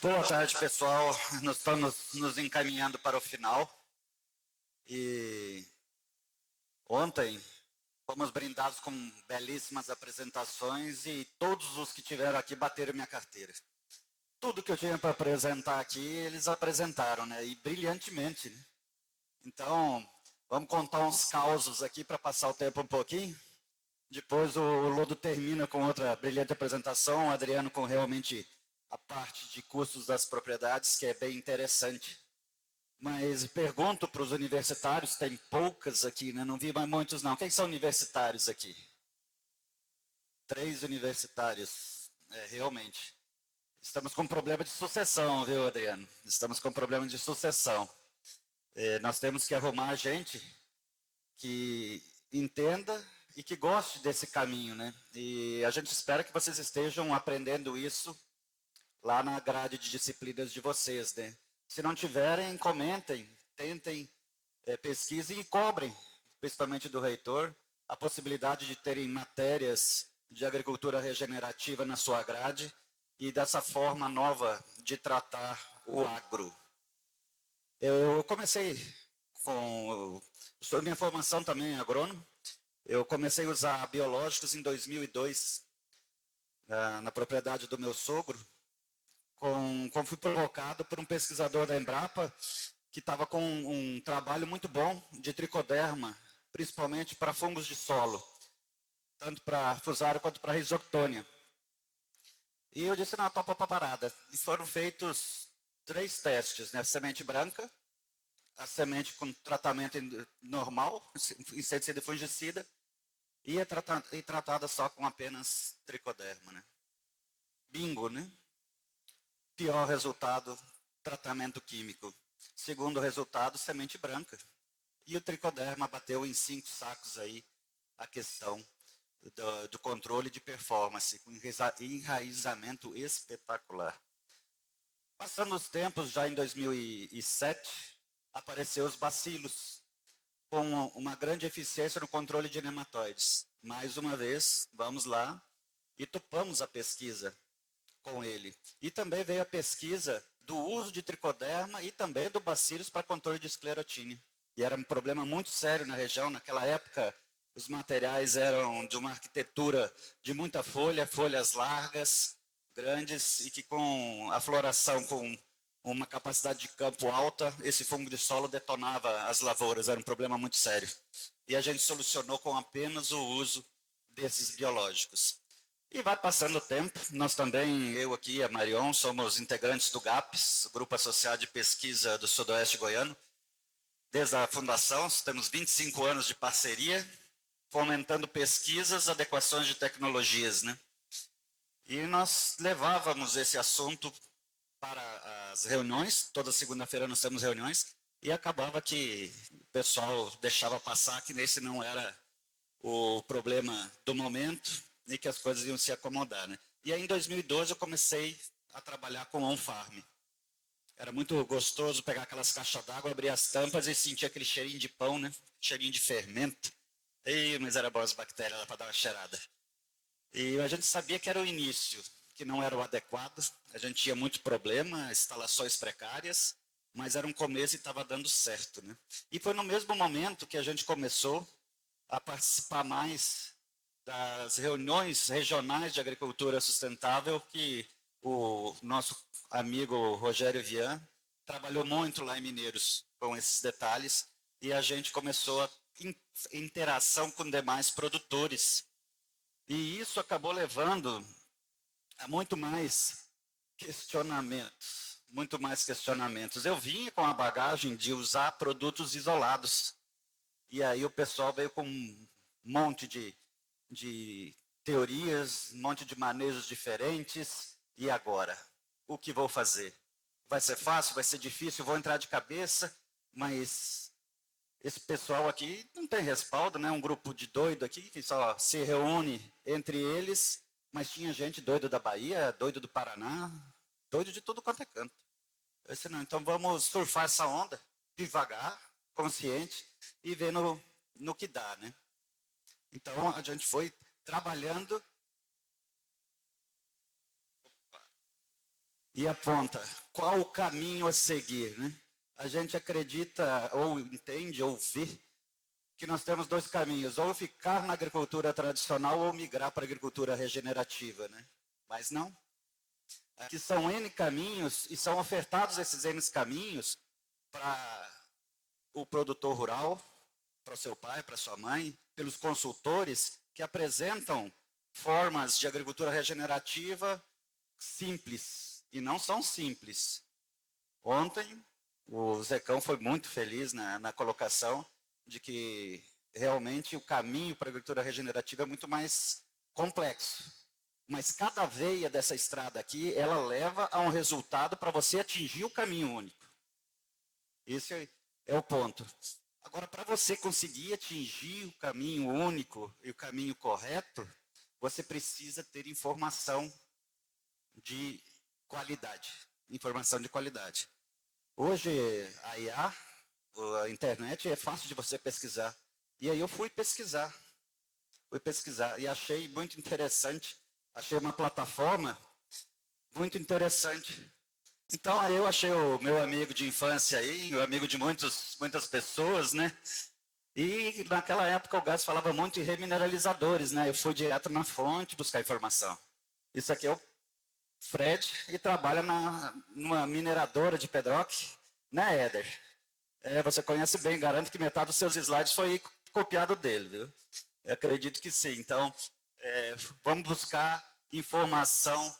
Boa tarde, pessoal. Nós estamos nos encaminhando para o final. E ontem fomos brindados com belíssimas apresentações e todos os que tiveram aqui bateram minha carteira. Tudo que eu tinha para apresentar aqui, eles apresentaram, né? E brilhantemente, né? Então, vamos contar uns causos aqui para passar o tempo um pouquinho. Depois o Lodo termina com outra brilhante apresentação, o Adriano com realmente a parte de custos das propriedades, que é bem interessante. Mas pergunto para os universitários, tem poucas aqui, né? Não vi mais muitos não. Quem são universitários aqui? 3 universitários, realmente. Estamos com problema de sucessão, viu, Adriano? Estamos com problema de sucessão. Nós temos que arrumar gente que entenda e que goste desse caminho, né? E a gente espera que vocês estejam aprendendo isso lá na grade de disciplinas de vocês, né? Se não tiverem, comentem, tentem, pesquisem e cobrem, principalmente do reitor, a possibilidade de terem matérias de agricultura regenerativa na sua grade e dessa forma nova de tratar o agro. Eu comecei com... minha formação também é agrônomo. Eu comecei a usar biológicos em 2002, na propriedade do meu sogro, como fui provocado por um pesquisador da Embrapa que estava com um trabalho muito bom de tricoderma, principalmente para fungos de solo, tanto para fusário quanto para rhizoctônia. E eu disse, não, topa para parada. E foram feitos 3 testes, né? Semente branca, a semente com tratamento normal, inseticida e fungicida, e tratada só com apenas tricoderma, né? Bingo, né? Pior resultado, tratamento químico. Segundo resultado, semente branca. E o tricoderma bateu em 5 sacos aí a questão do controle de performance, com enraizamento espetacular. Passando os tempos, já em 2007, apareceu os bacilos, com uma grande eficiência no controle de nematóides. Mais uma vez, vamos lá e topamos a pesquisa com ele. E também veio a pesquisa do uso de tricoderma e também do bacilos para controle de esclerotínia. E era um problema muito sério na região. Naquela época, os materiais eram de uma arquitetura de muita folha, folhas largas, grandes, e que com a floração com uma capacidade de campo alta, esse fungo de solo detonava as lavouras, era um problema muito sério. E a gente solucionou com apenas o uso desses biológicos. E vai passando o tempo, nós também, eu aqui e a Marion, somos integrantes do GAPS, Grupo Associado de Pesquisa do Sudoeste Goiano. Desde a fundação, temos 25 anos de parceria, fomentando pesquisas, adequações de tecnologias, né? E nós levávamos esse assunto para as reuniões, toda segunda-feira nós temos reuniões, e acabava que o pessoal deixava passar que esse não era o problema do momento, e que as coisas iam se acomodar, né? E aí, em 2012, eu comecei a trabalhar com on-farm. Era muito gostoso pegar aquelas caixas d'água, abrir as tampas e sentir aquele cheirinho de pão, né? Cheirinho de fermento. Ei, mas era boas bactérias lá para dar uma cheirada. E a gente sabia que era o início, que não era o adequado. A gente tinha muito problema, instalações precárias, mas era um começo e estava dando certo, né? E foi no mesmo momento que a gente começou a participar mais das reuniões regionais de agricultura sustentável que o nosso amigo Rogério Vian trabalhou muito lá em Mineiros com esses detalhes e a gente começou a interação com demais produtores. E isso acabou levando a muito mais questionamentos, muito mais questionamentos. Eu vinha com a bagagem de usar produtos isolados. E aí o pessoal veio com um monte de teorias, um monte de manejos diferentes. E agora? O que vou fazer? Vai ser fácil? Vai ser difícil? Vou entrar de cabeça? Mas esse pessoal aqui não tem respaldo, né? Um grupo de doido aqui que só se reúne entre eles, mas tinha gente doido da Bahia, doido do Paraná, doido de tudo quanto é canto. Eu disse, não, então vamos surfar essa onda, devagar, consciente, e ver no que dá, né? Então, a gente foi trabalhando. e aponta qual o caminho a seguir, né? A gente acredita, ou entende, ou vê, que nós temos dois caminhos, ou ficar na agricultura tradicional ou migrar para a agricultura regenerativa, né? Mas não. Aqui são N caminhos e são ofertados esses N caminhos para o produtor rural, para o seu pai, para sua mãe, pelos consultores que apresentam formas de agricultura regenerativa simples, e não são simples. Ontem, o Zecão foi muito feliz na colocação de que realmente o caminho para a agricultura regenerativa é muito mais complexo. Mas cada veia dessa estrada aqui, ela leva a um resultado para você atingir o caminho único. Esse é o ponto. Agora, para você conseguir atingir o caminho único e o caminho correto, você precisa ter informação de qualidade. Informação de qualidade. Hoje, a IA, a internet, é fácil de você pesquisar. E aí eu fui pesquisar e achei muito interessante. Achei uma plataforma muito interessante. Então, aí eu achei o meu amigo de infância aí, o amigo de muitas pessoas, né? E naquela época o Gás falava muito em remineralizadores, né? Eu fui direto na fonte buscar informação. Isso aqui é o Fred e trabalha numa mineradora de pedroque, né, Éder? Você conhece bem, garanto que metade dos seus slides foi copiado dele, viu? Eu acredito que sim. Então, vamos buscar informação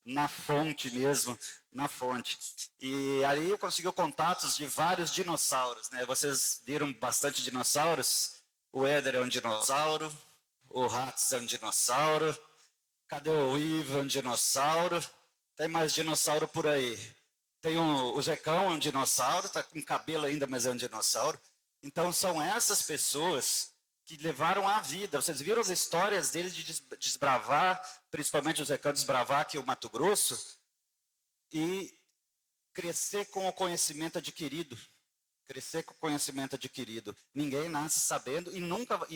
na fonte mesmo, na fonte. E ali eu consegui contatos de vários dinossauros, né? Vocês viram bastante dinossauros? O Éder é um dinossauro, o Ratz é um dinossauro, cadê o Ivo, é um dinossauro? Tem mais dinossauro por aí. Tem o Zecão, é um dinossauro, está com cabelo ainda, mas é um dinossauro. Então são essas pessoas que levaram a vida. Vocês viram as histórias deles de desbravar, principalmente o Zecão desbravar aqui o Mato Grosso, e crescer com o conhecimento adquirido. Crescer com o conhecimento adquirido. Ninguém nasce sabendo e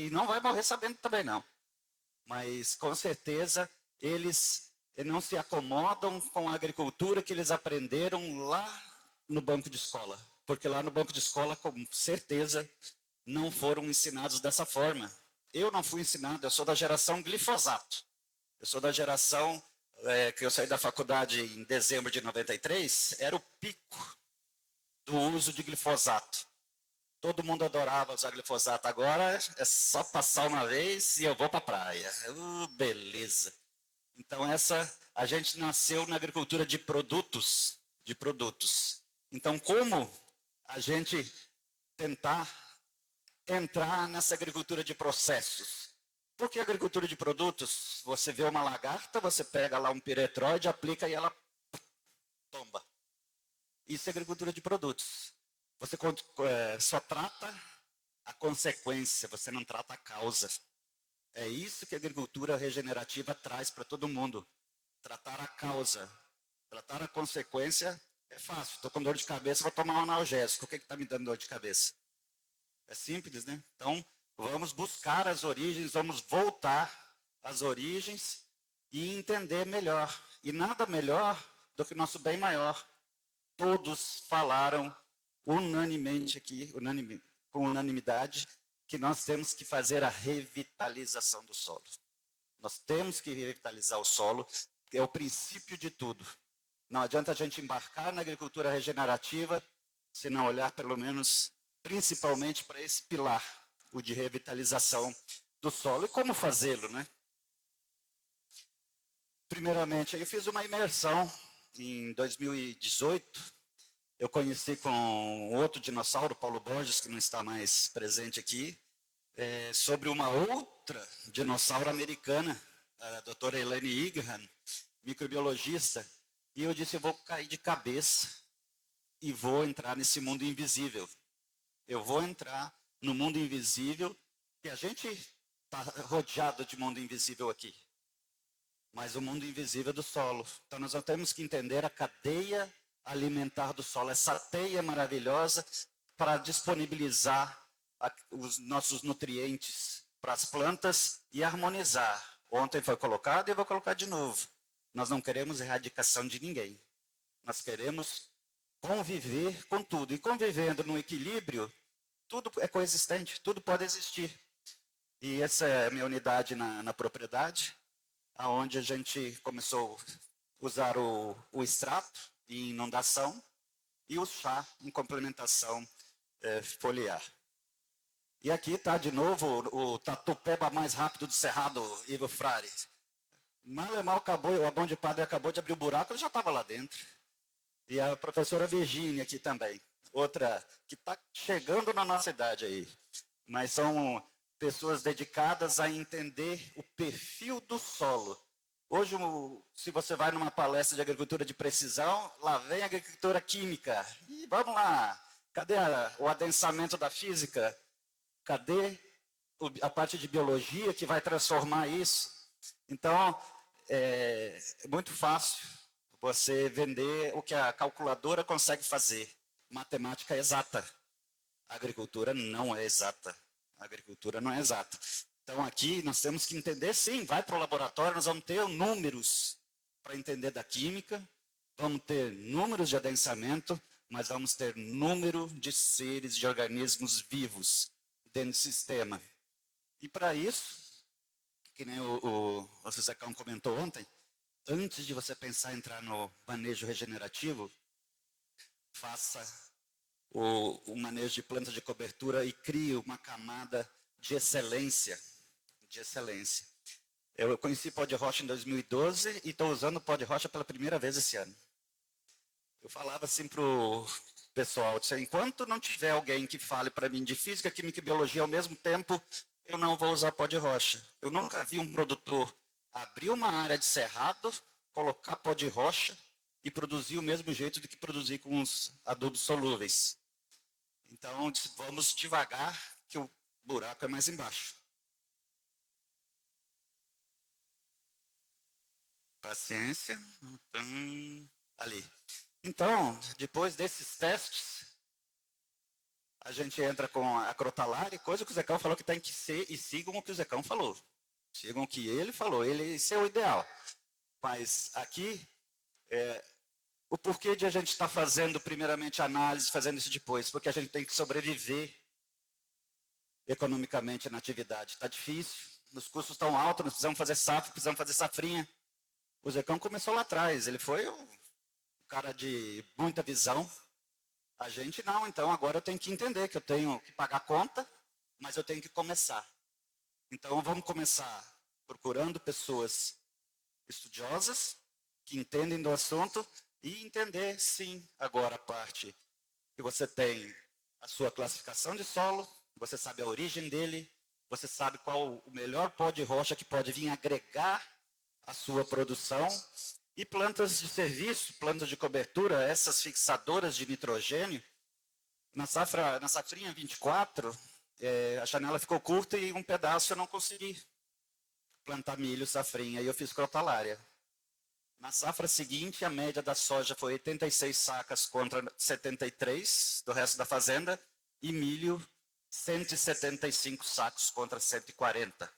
não vai morrer sabendo também não. Mas com certeza eles não se acomodam com a agricultura que eles aprenderam lá no banco de escola. Porque lá no banco de escola, com certeza, não foram ensinados dessa forma. Eu não fui ensinado, eu sou da geração glifosato. Eu sou da geração que eu saí da faculdade em dezembro de 93, era o pico do uso de glifosato. Todo mundo adorava usar glifosato. Agora é só passar uma vez e eu vou para a praia. Beleza. Então a gente nasceu na agricultura de produtos, Então como a gente tentar entrar nessa agricultura de processos? Porque a agricultura de produtos, você vê uma lagarta, você pega lá um piretroide, aplica e ela tomba. Isso é agricultura de produtos. Você só trata a consequência, você não trata a causa. É isso que a agricultura regenerativa traz para todo mundo. Tratar a causa. Tratar a consequência é fácil. Estou com dor de cabeça, vou tomar um analgésico. O que está me dando dor de cabeça? É simples, né? Então, vamos buscar as origens, vamos voltar às origens e entender melhor. E nada melhor do que nosso bem maior. Todos falaram unanimemente aqui, com unanimidade, que nós temos que fazer a revitalização do solo. Nós temos que revitalizar o solo, que é o princípio de tudo. Não adianta a gente embarcar na agricultura regenerativa se não olhar, pelo menos, principalmente para esse pilar, o de revitalização do solo. E como fazê-lo, né? Primeiramente, eu fiz uma imersão em 2018. Eu conheci com outro dinossauro, Paulo Borges, que não está mais presente aqui, sobre uma outra dinossauro americana, a doutora Elaine Igraham, microbiologista, e eu disse, eu vou cair de cabeça e vou entrar nesse mundo invisível. Eu vou entrar no mundo invisível, e a gente está rodeado de mundo invisível aqui, mas o mundo invisível é do solo. Então nós temos que entender a cadeia alimentar do solo, essa teia maravilhosa para disponibilizar os nossos nutrientes para as plantas e harmonizar. Ontem foi colocado e eu vou colocar de novo. Nós não queremos erradicação de ninguém. Nós queremos conviver com tudo. E convivendo no equilíbrio, tudo é coexistente, tudo pode existir. E essa é a minha unidade na propriedade, onde a gente começou a usar o extrato em inundação e o chá em complementação foliar. E aqui está de novo o tatu-peba mais rápido do Cerrado, Ivo Frari. Mal e mal acabou, a Bom de Padre acabou de abrir o buraco, ele já estava lá dentro. E a professora Virgínia aqui também, outra que está chegando na nossa idade aí. Mas são pessoas dedicadas a entender o perfil do solo. Hoje, se você vai numa palestra de agricultura de precisão, lá vem a agricultura química. E vamos lá, cadê o adensamento da física? Cadê a parte de biologia que vai transformar isso? Então, é muito fácil você vender o que a calculadora consegue fazer. Matemática é exata. A agricultura não é exata. A agricultura não é exata. Então, aqui nós temos que entender, sim, vai para o laboratório, nós vamos ter números para entender da química, vamos ter números de adensamento, mas vamos ter número de seres, de organismos vivos dentro do sistema. E para isso, que nem o Zecão comentou ontem, antes de você pensar em entrar no manejo regenerativo, faça o manejo de plantas de cobertura e crie uma camada de excelência. De excelência. Eu conheci pó de rocha em 2012 e estou usando pó de rocha pela primeira vez esse ano. Eu falava assim para o pessoal, disse, enquanto não tiver alguém que fale para mim de física, química e biologia ao mesmo tempo, eu não vou usar pó de rocha. Eu nunca vi um produtor abrir uma área de cerrado, colocar pó de rocha e produzir o mesmo jeito do que produzir com os adubos solúveis. Então, vamos devagar, que o buraco é mais embaixo. Paciência. Ali. Então, depois desses testes, a gente entra com a crotalária, coisa que o Zecão falou que tem que ser, e sigam o que o Zecão falou. Sigam o que ele falou, esse é o ideal. Mas aqui, o porquê de a gente estar fazendo primeiramente análise, fazendo isso depois? Porque a gente tem que sobreviver economicamente na atividade. Está difícil, os custos estão altos, nós precisamos fazer safra, precisamos fazer safrinha. O Zecão começou lá atrás, ele foi um cara de muita visão. A gente não, então agora eu tenho que entender que eu tenho que pagar conta, mas eu tenho que começar. Então vamos começar procurando pessoas estudiosas, que entendem do assunto, e entender, sim, agora a parte que você tem a sua classificação de solo, você sabe a origem dele, você sabe qual o melhor pó de rocha que pode vir agregar a sua produção, e plantas de serviço, plantas de cobertura, essas fixadoras de nitrogênio. Na safrinha 24, a janela ficou curta e um pedaço eu não consegui plantar milho safrinha, e eu fiz crotalária. Na safra seguinte, a média da soja foi 86 sacas contra 73 do resto da fazenda, e milho 175 sacos contra 140.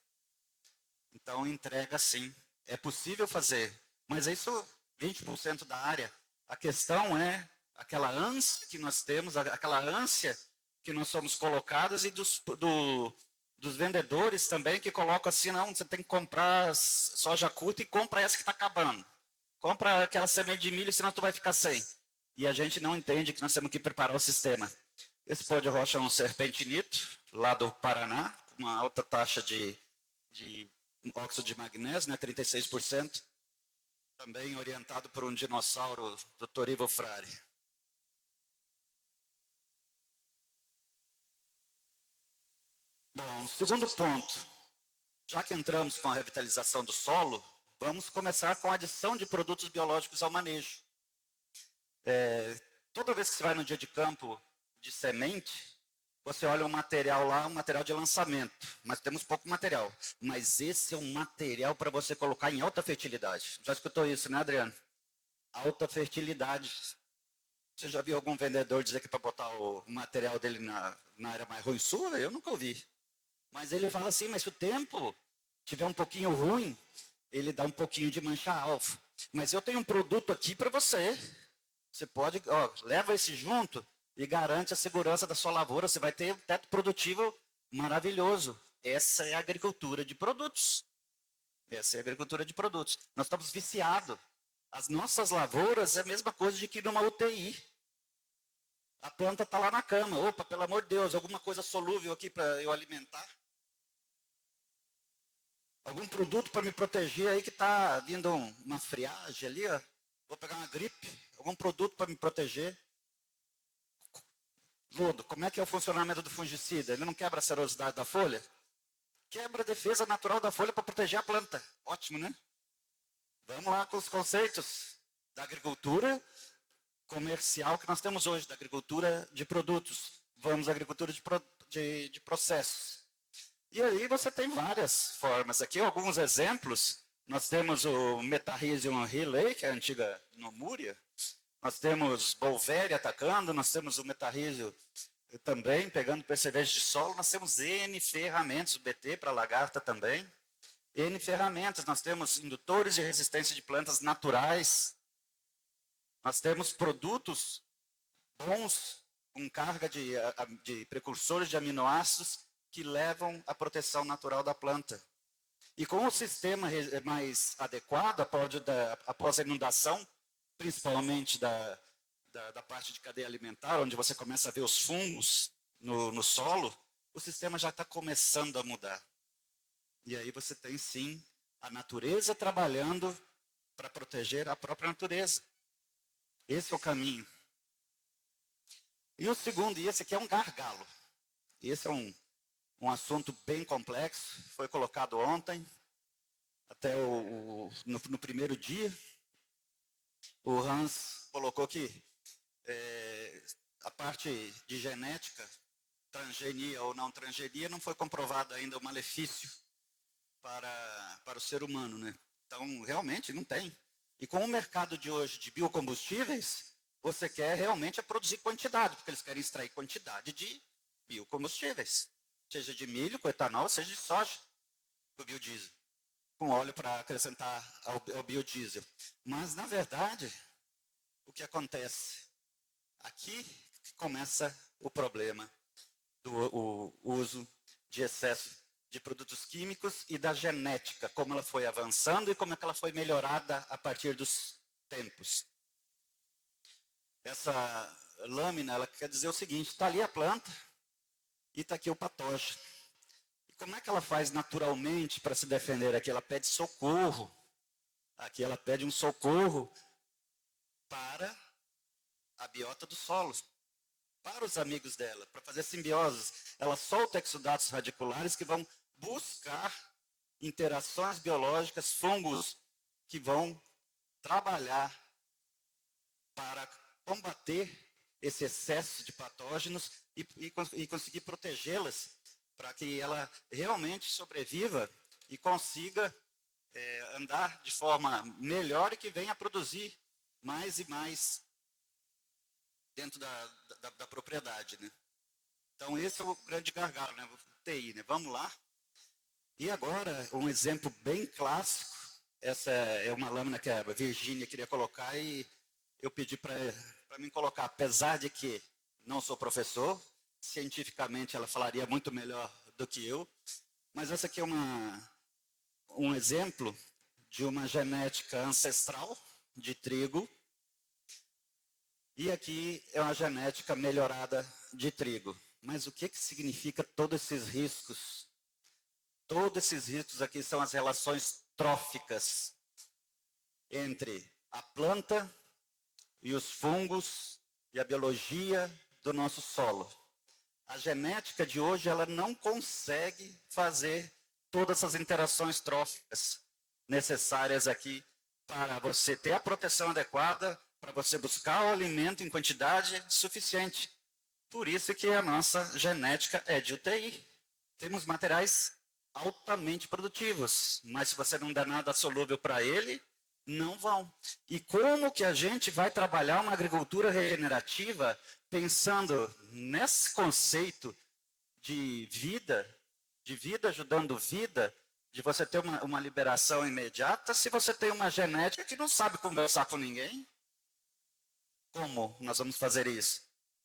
Então, entrega sim. É possível fazer, mas isso 20% da área. A questão é aquela ânsia que nós temos, aquela ânsia que nós somos colocados, e dos vendedores também, que colocam assim, não, você tem que comprar soja curta e compra essa que está acabando. Compra aquela semente de milho, senão tu vai ficar sem. E a gente não entende que nós temos que preparar o sistema. Esse pó de rocha é um serpentinito, lá do Paraná, com uma alta taxa de óxido de magnésio, né, 36%, também orientado por um dinossauro, Dr. Ivo Frari. Bom, segundo ponto, já que entramos com a revitalização do solo, vamos começar com a adição de produtos biológicos ao manejo. Toda vez que você vai no dia de campo de semente, você olha um material lá, um material de lançamento, mas temos pouco material. Mas esse é um material para você colocar em alta fertilidade. Já escutou isso, né, Adriano? Alta fertilidade. Você já viu algum vendedor dizer que para botar o material dele na área mais ruim sua? Eu nunca ouvi. Mas ele fala assim, mas se o tempo tiver um pouquinho ruim, ele dá um pouquinho de mancha alfa. Mas eu tenho um produto aqui para você, Você pode, leva esse junto e garante a segurança da sua lavoura. Você vai ter um teto produtivo maravilhoso. Essa é a agricultura de produtos. Essa é a agricultura de produtos. Nós estamos viciados. As nossas lavouras é a mesma coisa de que numa UTI. A planta está lá na cama. Opa, pelo amor de Deus, alguma coisa solúvel aqui para eu alimentar? Algum produto para me proteger aí que está vindo uma friagem ali, ó. Vou pegar uma gripe. Algum produto para me proteger. Lodo, como é que é o funcionamento do fungicida? Ele não quebra a serosidade da folha? Quebra a defesa natural da folha para proteger a planta. Ótimo, né? Vamos lá com os conceitos da agricultura comercial que nós temos hoje, da agricultura de produtos. Vamos à agricultura de processos. E aí você tem várias formas. Aqui alguns exemplos. Nós temos o Metarrhizium riley, que é a antiga Nomúria. Nós temos Bolvéria atacando, nós temos o Metarrhizio também pegando percevejo de solo. Nós temos N ferramentas, o BT para lagarta também. N ferramentas, nós temos indutores de resistência de plantas naturais. Nós temos produtos bons com carga de precursores de aminoácidos que levam à proteção natural da planta. E com o sistema mais adequado, após a inundação, principalmente da parte de cadeia alimentar, onde você começa a ver os fungos no solo, o sistema já está começando a mudar. E aí você tem, sim, a natureza trabalhando para proteger a própria natureza. Esse é o caminho. E o segundo, e esse aqui é um gargalo. Esse é um assunto bem complexo, foi colocado ontem, até no primeiro dia. O Hans colocou que a parte de genética, transgenia ou não transgenia, não foi comprovado ainda o malefício para o ser humano, né? Então, realmente, não tem. E com o mercado de hoje de biocombustíveis, você quer realmente produzir quantidade, porque eles querem extrair quantidade de biocombustíveis. Seja de milho, com etanol, seja de soja, com biodiesel. Com óleo para acrescentar ao biodiesel. Mas, na verdade, o que acontece? Aqui começa o problema do uso de excesso de produtos químicos e da genética, como ela foi avançando e como é que ela foi melhorada a partir dos tempos. Essa lâmina, ela quer dizer o seguinte, está ali a planta e está aqui o patógeno. E como é que ela faz naturalmente para se defender? Aqui ela pede socorro. Aqui ela pede um socorro para a biota do solo, para os amigos dela, para fazer simbioses. Ela solta exudatos radiculares que vão buscar interações biológicas, fungos que vão trabalhar para combater esse excesso de patógenos e conseguir protegê-las para que ela realmente sobreviva e consiga andar de forma melhor e que venha a produzir mais e mais dentro da propriedade, né? Então, esse é o grande gargalo, né? O TI, né? Vamos lá. E agora, um exemplo bem clássico. Essa é uma lâmina que a Virgínia queria colocar e eu pedi para mim colocar, apesar de que não sou professor, cientificamente ela falaria muito melhor do que eu, mas essa aqui é um exemplo de uma genética ancestral de trigo, e aqui é uma genética melhorada de trigo. Mas o que significa todos esses riscos? Todos esses riscos aqui são as relações tróficas entre a planta e os fungos e a biologia do nosso solo. A genética de hoje ela não consegue fazer todas essas interações tróficas necessárias aqui para você ter a proteção adequada, para você buscar o alimento em quantidade suficiente. Por isso que a nossa genética é de UTI. Temos materiais altamente produtivos, mas se você não der nada solúvel para ele, não vão. E como que a gente vai trabalhar uma agricultura regenerativa pensando nesse conceito de vida ajudando vida, de você ter uma liberação imediata, se você tem uma genética que não sabe conversar com ninguém? Como nós vamos fazer isso?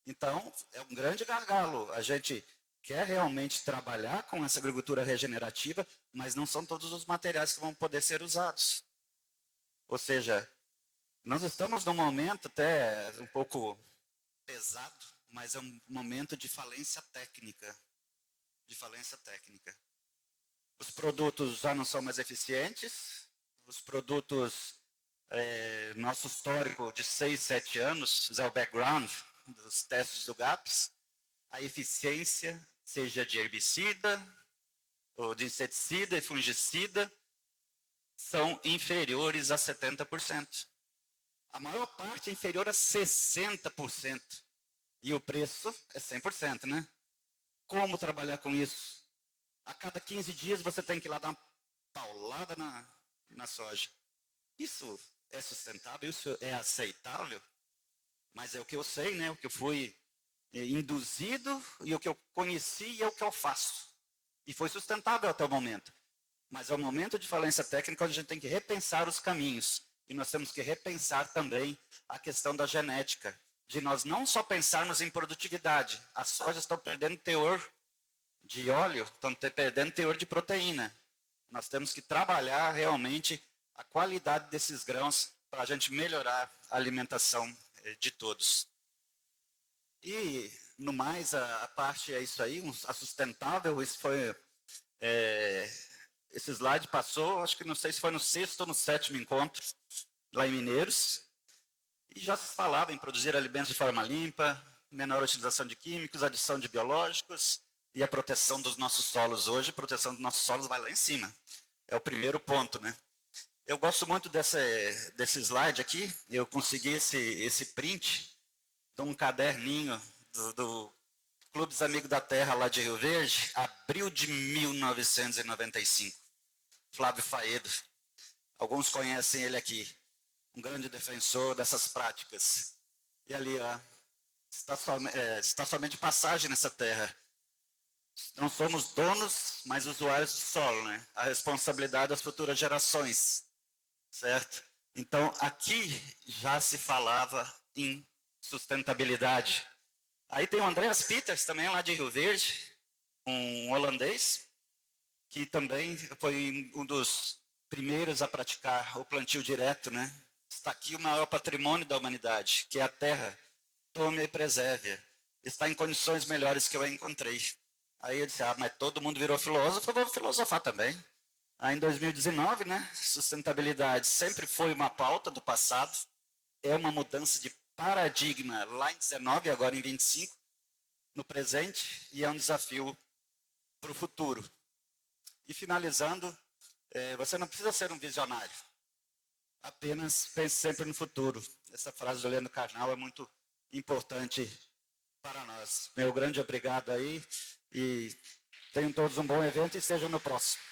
Então, é um grande gargalo. A gente quer realmente trabalhar com essa agricultura regenerativa, mas não são todos os materiais que vão poder ser usados. Ou seja, nós estamos num momento até um pouco pesado, mas é um momento de falência técnica. De falência técnica. Os produtos já não são mais eficientes, os produtos, nosso histórico de 6, 7 anos, é o background dos testes do GAPS, a eficiência, seja de herbicida, ou de inseticida e fungicida, são inferiores a 70%. A maior parte é inferior a 60%. E o preço é 100%, né? Como trabalhar com isso? A cada 15 dias você tem que ir lá dar uma paulada na soja. Isso é sustentável? Isso é aceitável? Mas é o que eu sei, né? O que eu fui induzido e o que eu conheci e é o que eu faço. E foi sustentável até o momento. Mas é o momento de falência técnica onde a gente tem que repensar os caminhos. E nós temos que repensar também a questão da genética. De nós não só pensarmos em produtividade. As sojas estão perdendo teor de óleo, estão perdendo teor de proteína. Nós temos que trabalhar realmente a qualidade desses grãos para a gente melhorar a alimentação de todos. E, no mais, a parte é isso aí, a sustentável, isso foi... esse slide passou, acho que não sei se foi no 6º ou no 7º encontro, lá em Mineiros, e já se falava em produzir alimentos de forma limpa, menor utilização de químicos, adição de biológicos e a proteção dos nossos solos. Hoje, a proteção dos nossos solos vai lá em cima. É o primeiro ponto, né? Eu gosto muito desse slide aqui, eu consegui esse print de um caderninho do Clube dos Amigos da Terra lá de Rio Verde, abril de 1995. Flávio Faedo. Alguns conhecem ele aqui, um grande defensor dessas práticas. E ali, ó, está somente de passagem nessa terra. Não somos donos, mas usuários do solo, né? A responsabilidade das futuras gerações, certo? Então, aqui já se falava em sustentabilidade. Aí tem o Andreas Peters, também lá de Rio Verde, um holandês, que também foi um dos primeiros a praticar o plantio direto, né? Está aqui o maior patrimônio da humanidade, que é a terra. Tome e preserve. Está em condições melhores que eu encontrei. Aí eu disse, mas todo mundo virou filósofo, eu vou filosofar também. Aí em 2019, né, sustentabilidade sempre foi uma pauta do passado, é uma mudança de paradigma lá em 19, agora em 25, no presente, e é um desafio para o futuro. E finalizando, você não precisa ser um visionário, apenas pense sempre no futuro. Essa frase do Leandro Carnal é muito importante para nós. Meu grande obrigado aí e tenham todos um bom evento e sejam no próximo.